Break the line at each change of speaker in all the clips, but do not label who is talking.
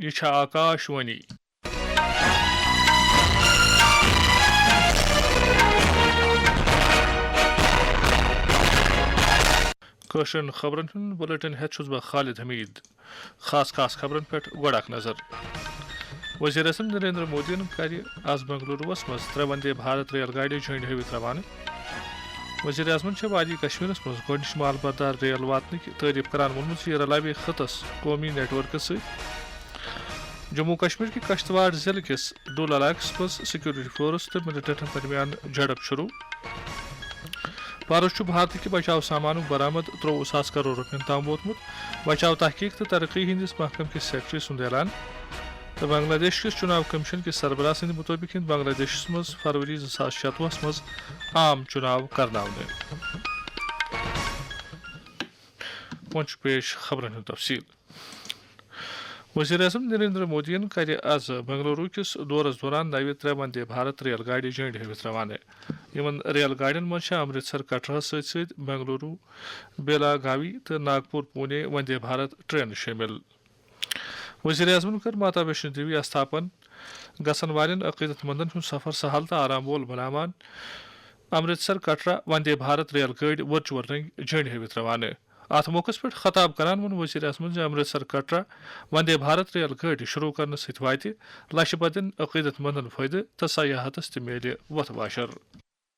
یہ چھا آکاشوانی کوشن خبرن ہند بلٹن ہیت چھس بہ خالد حمید خاص خبرن پہ گۄڈٕ اکھ نظر وزیر اعظم نریندر مودی کر آز بنگلوروس مز 3 وندے بھارت ریل گاڑی جھنڈ ہیوت روانہ وزیر اعظم وادی کشمیرس مز گۄڈنِچ مال بردار ریل واتنٕچ تعریف کران ووٚنمُت یہ رلاوِ خطس قومی نیٹ ورکس ست جموں کشمیر کی کشتواڑ ضلع کس ڈول علاقس مز سیکورٹی فورس تو ملٹنٹن درمیان جھڑپ شروع پارس بھارت کہ بچاؤ سامان برآمد 53,000 کروڑ روپین تام ووتمت بچاؤ تحقیق تو ترقی ہندس محکمہ کس سیکرٹری سند اعلان تو بنگلہ دیش کس چناو کمیشن کس سربراہ سند مطابق بنگلہ دیشس مز فروری 2026 مز عام چناو کرناونے ونچ پیش خبرن ہند تفصیل وزیر اعظم نریندر مودی کر آز بنگلورو کس دورس دوران نو 3 وندے بھارت ریل گاڑی جھنڈ ہیوت روانہ ان ریل گاڑین مز امرتسر کٹرا ست بنگلورو بیلاگاوی تو ناگپور پونے وندے بھارت ٹرین شامل وزیر اعظم کر ماتا ویشنو دیوی استھاپن گژھن والن عقیدت مندن ہند سفر سہل تو آرام وول بناوان امرتسر کٹرا وندے بھارت ریل گاڑی ورچوئل رنگ جھنڈ ہیوت روانہ ات موقع پہ خطاب کران ون وزیر اعظم امرتسر کٹرا وندے بھارت ریل گاڑی شروع کرنے ست وات لچھ بدن عقیدت مندن فائدہ تو سیاحتس تہ میلہ وتھ باشر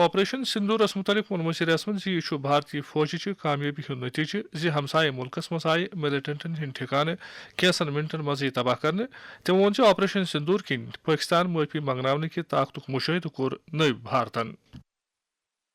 آپریشن سندورس متعلق ون وزیر اعظم یہ بھارتی فوج چہ کامیابی ہند نتیجہ ہمسائے ملکس مز آئے ملٹنٹن ہند ٹھکانہ کینسن منٹن مز تباہ کرنے تمو وون آپریشن سندور کن پاکستان معافی منگنانے کہ طاقتک مشاہدہ کور نو بھارتن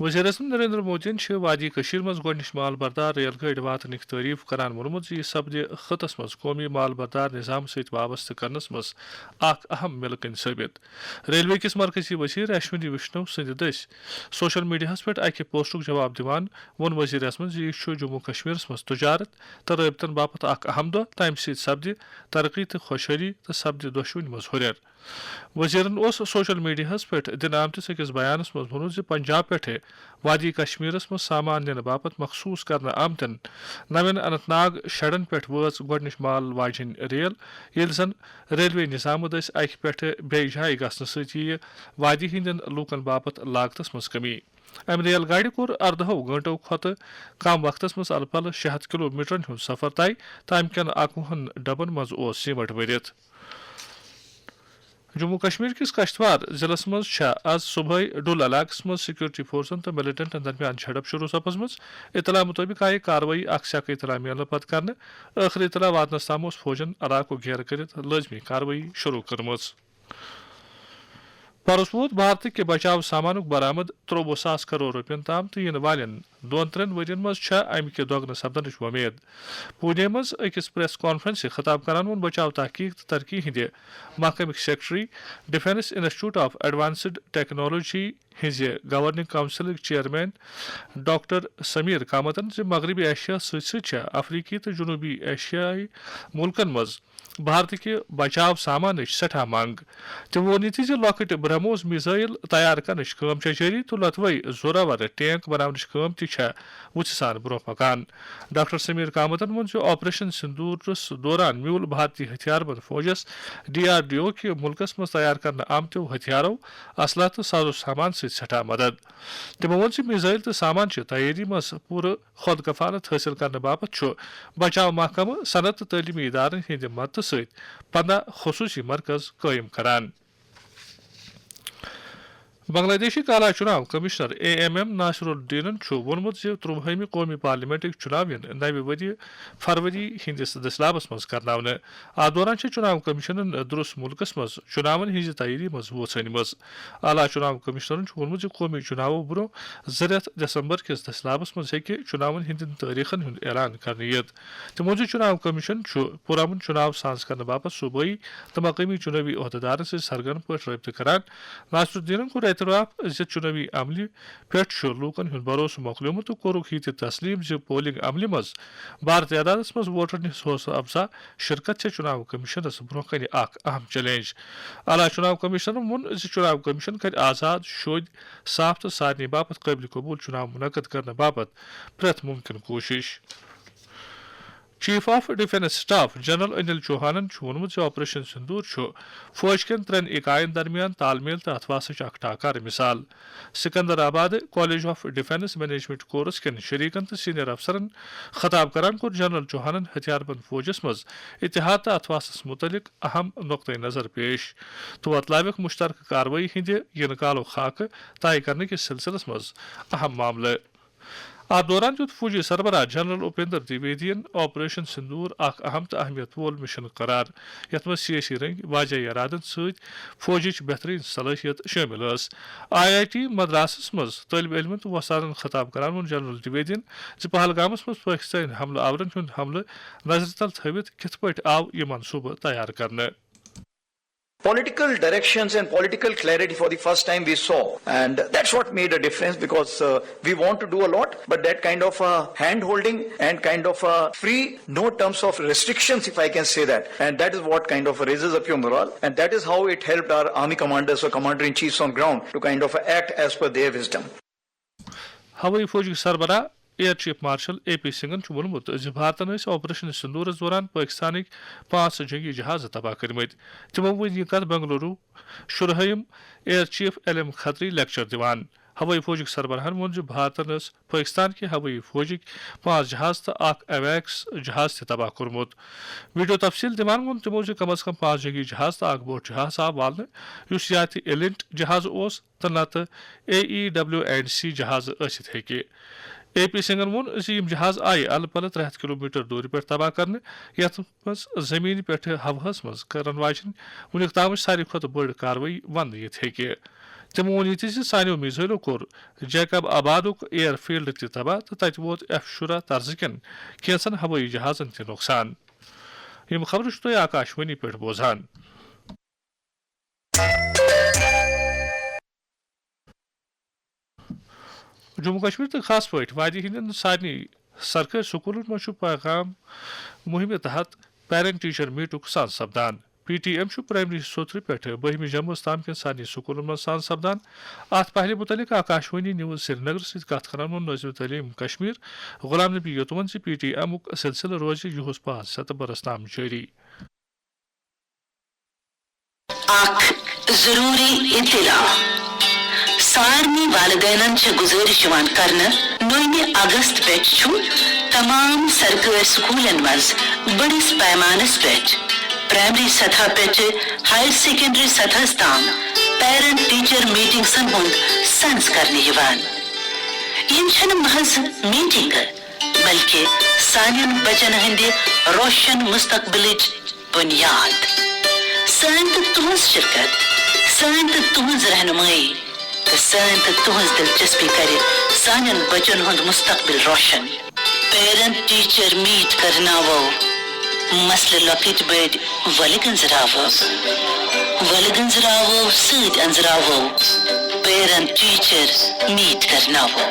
وزیر اعظم نریندر مودی وادی مز گۄڈنِچ مال بردار ریل گاڑی واتنٕچ تعریف کران ووٚنمُت یہ سپدِ خطس مز قومی مال بردار نظام ست وابستہ کرنس مز اخ اہم ملکن ثابت ریلوے کس مرکزی وزیر اشونی وشنو سند دس سوشل میڈیاہس پہ اکہ پوسٹک جواب دِوان وون وزیر اعظم یہ جموں کشمیرس مز تجارت تو رٲبطن باپت اخ اہم دۄہ تمہ سۭتۍ سپدِ ترقی تو خوشحالی تو سپدِ دۄشوٕنی مز ہُریر وزیرن سوشل میڈیاہس پہ دن آمتس أکس بیانس مز ووٚنمُت پنجاب پٮ۪ٹھٕ وادی کشمیرس مز سامان نِنہٕ باپت مخصوص کرنہٕ آمتن نوین اننت ناگ شڈن پٮ۪ٹھ وٲژ گۄڈنِچ مال واجٮ۪ن ریل ییٚلہِ زن ریلوے نظامہٕ دٔسۍ اکہِ پٮ۪ٹھٕ بیٚیہِ جایہِ گژھنہٕ سۭتۍ ییہِ وادی ہٕنٛدٮ۪ن لوٗکن باپت لاگتس منٛز کمی امہ ریل گاڑِ کوٚر 18 گٲنٛٹو کھۄتہٕ کم وقتس منٛز الہٕ پلہٕ 600 کلومیٹرن ہُنٛد سفر طے تہٕ امہِ کٮ۪ن 21 ڈبن منٛز اوس سیمٹ بٔرِتھ جموں کشمیر کس کشتواڑ ضلع مز آز صبح ڈول علاقس مز سیکورٹی فورسن تو ملٹنٹن درمیان جھڑپ شروع سپزمژ اطلاع مطابق آئی کاروٲیی اکھ سیٚکھ اطلاع ملنہٕ پتہٕ کرنہٕ ٲخر اطلاع واتنس تام اوس فوجن علاقُک گھیرٕ کٔرِتھ لٲزمی کاروٲیی شروع کٔرمٕژ پرس ووت بھارت کہ بچاؤ سامانک برآمد 53,000 کروڑ روپین تام تو ین والن 2-3 ورین مز امہ دگنہ سپدنچ وۄمید پونے مز أکِس پریس کانفرنس خطاب کران وون بچاؤ تحقیق تو ترقی ہند محکمک secretary defence institute of advanced technology ہز گورننگ کونسلک چیئرمین ڈاکٹر سمیر کامتن مغربی ایشیا ست افریقی تو جنوبی ایشیائی ملکن مز بھارت کہ بچاؤ سامان سٹھا منگ تم وون یہ لۄکٕٹۍ برہموس میزائل تیار کرنچ کٲم جاری تو لۄتوے زوراور ٹینک بناونچ کٲم تہ وُژھِ سان برونٛہہ پکان ڈاکٹر سمیر کامتن وون آپریشن سندورس دوران میول بھارتی ہتھیار بند فوجس DRDO کہ ملکس مز تیار کرنہٕ آمتیو ہتھیارو اسلحہ تو سازو سامان ست سٹھا مدد تمو وون میزائل تو سامان چہ تیاری مز پورٕ خود کفالت حٲصل کرنہٕ باپت چھُ بچاو محکمہ صنعت تو تعلیمی ادارن ہند مدد ست 15 خصوصی مرکز قائم کران بنگلہ دیشی اعلی چناو کمشنر AMM ناصر الدینن وونمت ز 13 قومی پارلیمنٹک چناو نوِ ؤری فروری ہندس دسمبرس مز کرناونہ اتھ دوران چناو کمیشنن درست ملکس مز چناون ہز تیاری مز ووژ ژھنمژ اعلی چناو کمشنرن وونمت ز قومی چناو برو 2 دسمبر کس دسمبرس مز ہیکہ چناون ہندین تاریخن ہند اعلان کرنے یت تمو چناو کمیشن پرامن چناو ساز کرنے باپت صوبائی تو مقامی چناوی عہدیدارن سے سرگرم پٲٹھۍ رٲبطہٕ کران ناصر الدینن کوٚر اعتراف ز چناوی عملہ پٮ۪ٹھ لوکن ہند بھروسہ مۄکلیومت تو کوٚرُکھ یہ تسلیم ز پولنگ عملہ مز بار تعدادس مز ووٹرن ہٕنٛز حوصلہ افزا شرکت چناو کمیشنس برونٛہہ کنہ اخ اہم چیلنج اعلی چناو کمیشنرن ووٚن ز چناو کمیشن کرِ آزاد شوٚدۍ صاف تو سارنٕے باپت قٲبلِ قبوٗل چناو منعقد کرنہٕ باپت پرٛٮ۪تھ مُمکن کوٗشش chief of defence staff general Anil چوہانن وونمت آپریشن سندور فوج کین 3 اکائن درمیان تال میل تو اتفاق اخ ٹاکار مثال Secunderabad college of defence management course کین شریکن تو سینئر افسرن خطاب کران کور جنرل چوہانن ہتھیار بند فوجس مز اتحاد تو اتفاقس متعلق اہم نقطۂ نظر پیش تو وتلٲوِکھ مشترکہ کاروٲیی ہندِ ینہٕ کالُک خاکہ طے کرنہٕ کس سلسلس مز اہم معاملہٕ اتھ دوران دیُت فوجی سربراہ جنرل اپیندر دیویدین آپریشن سندور اخ اہم تو اہمیت وول مشن قرار یتھ مز سیاسی رنگ واجہ ارادن ست فوجچ بہترین صلاحیت شامل IIT مدراسس مز طالب علمن تو وسادن خطاب کران وون جنرل دیویدین ز پہلگامس مز پاکستان حملہ آورن ہند حملہ نظر تل تھوت کتھ پٲٹھۍ آو یہ منصوبہ تیار کرنہٕ
Political directions and political clarity for the first time we saw, and that's what made a difference because we want to do a lot, but that kind of hand holding and kind of free, no terms of restrictions, if I can say that, and that is what kind of raises up your morale, and that is how it helped our army commanders or commander-in-chiefs on ground to kind of act as per their wisdom.
ہوٲیی فوجی سربراہ air chief marshal AP سنگھن وونمت ز بھارتن operation سندورس دوران پاکستانک 5 جنگی جہاز تباہ کرمت تمو ون یہ کت بنگلورو شرہم air chief LM Khatri lecture دِوان ہوٲیی فوجک سربراہن وون ز بھارتن پاکستان کے ہوٲیی فوجک 5 جہاز تو اخ اویکس جہاز تہ تباہ کورمت ویڈیو تفصیل دِوان وون تمو ز کم از کم 5 جنگی جہاز تو اخ بوٚڑ جہاز آو والنہٕ یس یا تہ ایلنٹ جہاز اوس تو نتہ AEW&C جہاز ٲسِتھ ہیٚکہِ AP سنگھن وون یم جہاز آئی الہٕ پلہٕ 300 کلومیٹر دوٗرِ پٮ۪ٹھ تباہ کرنہٕ یتھ منٛز زمین پٮ۪ٹھ ہوہس منٛز کرن واجٮ۪ن وُنیُک تامٕچ ساروی کھۄتہٕ بٔڑ کاروٲیی وننہٕ یِتھ ہیٚکہِ تِمو ووٚن یہِ تہِ زِ سانیو میزایلو کوٚر جیکب آبادُک اِیر فیلڈ تہِ تباہ تہٕ تتہِ ووت F-16 طرزٕ کٮ۪ن کینٛژن ہوٲیی جہازن تہِ نۄقصان یم خبرٕ چھُ تُہۍ آکاشوانی پٮ۪ٹھ بوزان جموں کشمیر تو خاص پٲٹھۍ وادی ہندین سارنٕے سرکٲرۍ سکوٗلن منٛز چھُ پیغام مہمہِ تحت پیرنٹ ٹیچر میٹُک سان سپدان PTM چھُ پرائمری سوتھرٕ پٮ۪ٹھ 12 جمٲژ تام کٮ۪ن سارنٕے سکوٗلن منٛز سان سپدان اتھ پہلہِ متعلق آکاشوانی نِوٕز سرینگر سۭتۍ کتھ کران ووٚن نٲظِم تعلیٖم کشمیر غلام نبی یوتمن زِ PTM ُک سلسلہٕ روزِ یِہُس 5 ستمبرس تام جٲری
ضروری اطلاع سارنی والدینن گزارش کرنے 9 اگست پہ تمام سرکاری سکولن مز بڑس پیمانس پہ پرائمری سطح پہ ہائر سیکنڈری سطح تام پیرنٹ ٹیچر میٹنگسن ہند سنز کرنے محض میٹنگ بلکہ سان بچن ہند روشن مستقبل بنیاد سان تو تہذ شرکت سان تو تہذ رہنمائی سان تو تہذ دلچسپی کر سان بچن ہند مستقبل روشن پیرنٹ ٹیچر میٹ کرناو مسل لکٹ بڑ ول گنزراو ست انزراو پیرنٹ ٹیچر میٹ کرناو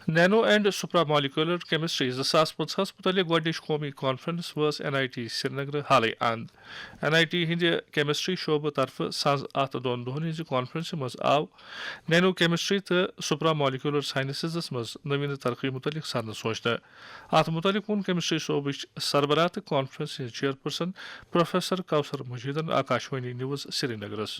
nano and supra molecular chemistry 2015 متعلق گۄڈنِچ قومی کانفرنس وٲژ NIT سرینگر حالٕے اند NIT ہندِ کیمسٹری شعبہٕ طرفہٕ سنز اتھ 2 دۄہن ہنزِ کانفرنسہِ منٛز آو نینو کیمسٹری تہٕ سپرا مالیکولر ساینسزس منٛز نوین ترقی متعلق سرنہٕ سوچنہٕ اتھ متعلق ووٚن کیمسٹری شعبٕچ سربراہ تہٕ کانفرنس ہنز چیئرپرسن پروفیسر کوثر مجیدن آکاشوانی نِوٕز سرینگرس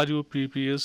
RUPP's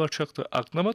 891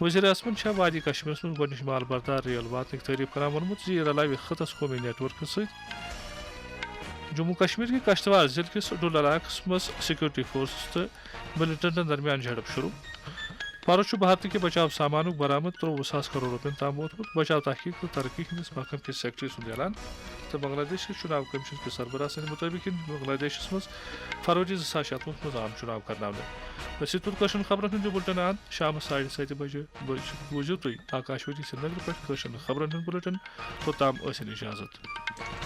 وزیر اعظم وادی کشمیر من گۄڈنِچ مال بردار ریل واتنٕکۍ تعریف کران ووٚنمُت زِ یہِ رلاوِ خطس قومی نیٹ ورکہٕ سۭتۍ جموں کشمیر کے کشتوار ضلع کس ڈول علاقس مز سیکورٹی فورسز تو ملٹنٹن درمیان جھڑپ شروع پارس بھارت کے بچاؤ سامانک برآمد 53,000 کروڑ روپین تام ووتمت بچاؤ تحقیق تو ترقی ہندس محکمہ کس سیکرٹری سند اعلان تو بنگلہ دیش کے چناؤ کمیشن کے سربراہ سند مطابق بنگلہ دیشس مز فروری 2019 مز عام چناؤ کرناونہٕ ستر خبرن ہند بلٹن آن شام 7:30 بجے بوزیو تھی آکاش وانی سری نگر پہ خبرن ہند بلٹن توتام ٲسِن اجازت.